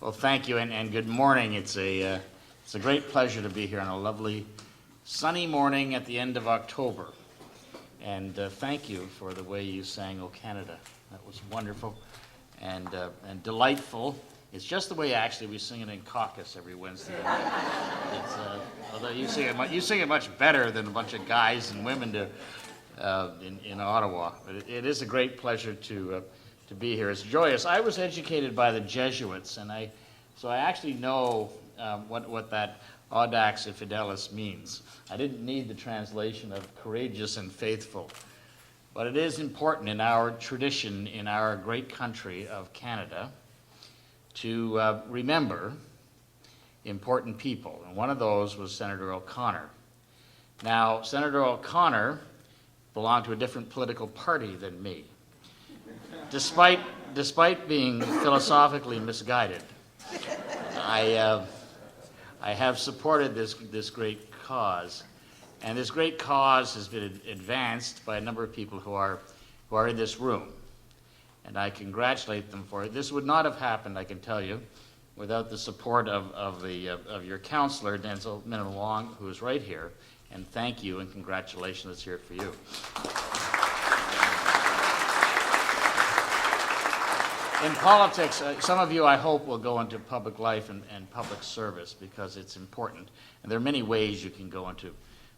Well, thank you, and good morning. It's a great pleasure to be here on a lovely sunny morning at the end of October. And thank you for the way you sang "O Canada." That was wonderful and delightful. It's just the way actually we sing it in caucus every Wednesday night. Although you sing it much better than a bunch of guys and women do in Ottawa. But it is a great pleasure to be here. It's joyous. I was educated by the Jesuits, and so I actually know what that audax et fidelis means. I didn't need the translation of courageous and faithful, but it is important in our tradition, in our great country of Canada, to remember important people, and one of those was Senator O'Connor. Now, Senator O'Connor belonged to a different political party than me, despite being philosophically misguided. I have supported this great cause, and this great cause has been advanced by a number of people who are in this room, and I congratulate them for it. This would not have happened, I can tell you, without the support of your counselor, Denzel Minnan-Wong, who is right here, and thank you and congratulations. Let's hear it for you. In politics, some of you, I hope, will go into public life and public service because it's important. And there are many ways you can go into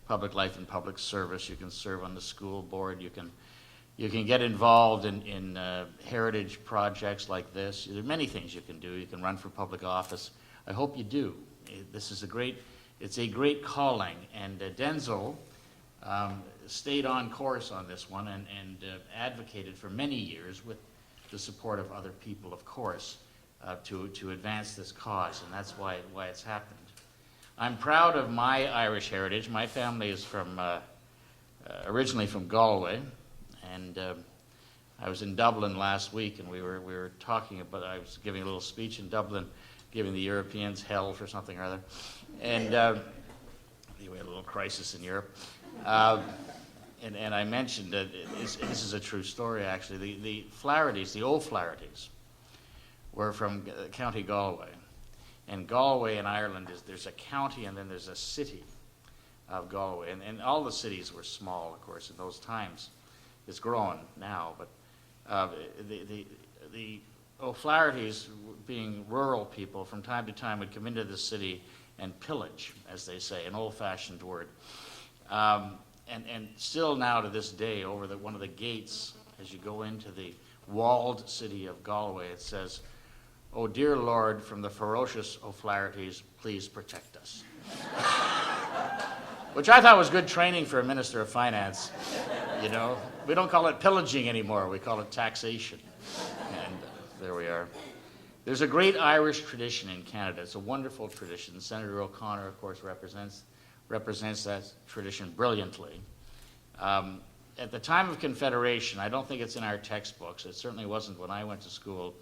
public life and public service. You can serve on the school board. You can get involved in heritage projects like this. There are many things you can do. You can run for public office. I hope you do. This is it's a great calling. And Denzel stayed on course on this one and advocated for many years with the support of other people, of course, to advance this cause, and that's why it's happened. I'm proud of my Irish heritage. My family is originally from Galway, and I was in Dublin last week, and we were talking about. I was giving a little speech in Dublin, giving the Europeans hell for something or other, and we had a little crisis in Europe. And I mentioned that this is a true story, actually. The Flahertys, the old Flahertys, were from County Galway. And Galway in Ireland, there's a county and then there's a city of Galway. And all the cities were small, of course, in those times. It's grown now, but the O'Flahertys, being rural people, from time to time would come into the city and pillage, as they say, an old-fashioned word. And still now to this day, over one of the gates, as you go into the walled city of Galway, it says, "Oh, dear Lord, from the ferocious O'Flahertys, please protect us." Which I thought was good training for a minister of finance. You know, we don't call it pillaging anymore, we call it taxation. And there we are. There's a great Irish tradition in Canada. It's a wonderful tradition. Senator O'Connor, of course, represents that tradition brilliantly. At the time of Confederation, I don't think it's in our textbooks. It certainly wasn't when I went to school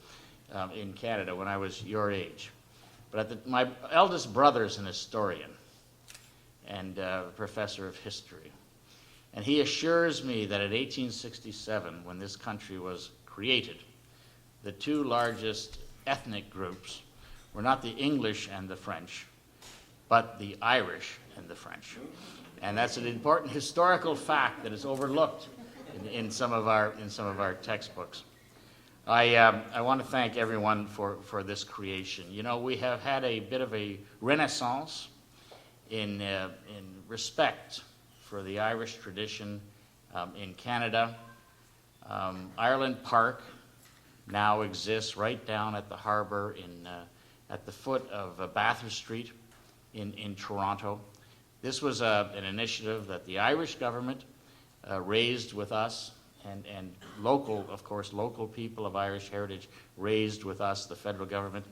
in Canada when I was your age. But my eldest brother is an historian and a professor of history. And he assures me that in 1867, when this country was created, the two largest ethnic groups were not the English and the French, but the Irish and the French. And that's an important historical fact that is overlooked in some of our textbooks. I want to thank everyone for this creation. You know, we have had a bit of a renaissance in respect for the Irish tradition in Canada. Ireland Park now exists right down at the harbor at the foot of Bathurst Street in Toronto. This was an initiative that the Irish government raised with us, and local people of Irish heritage raised with us, the federal government,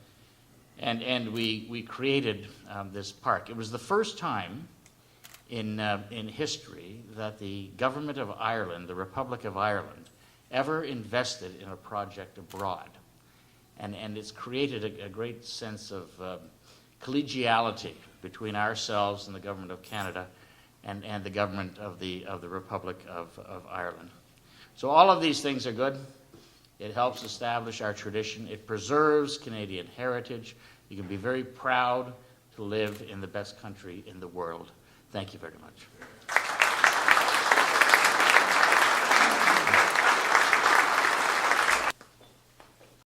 and we created this park. It was the first time in history that the government of Ireland, the Republic of Ireland, ever invested in a project abroad, and it's created a great sense of collegiality between ourselves and the government of Canada and the government of the Republic of Ireland. So all of these things are good. It helps establish our tradition. It preserves Canadian heritage. You can be very proud to live in the best country in the world. Thank you very much.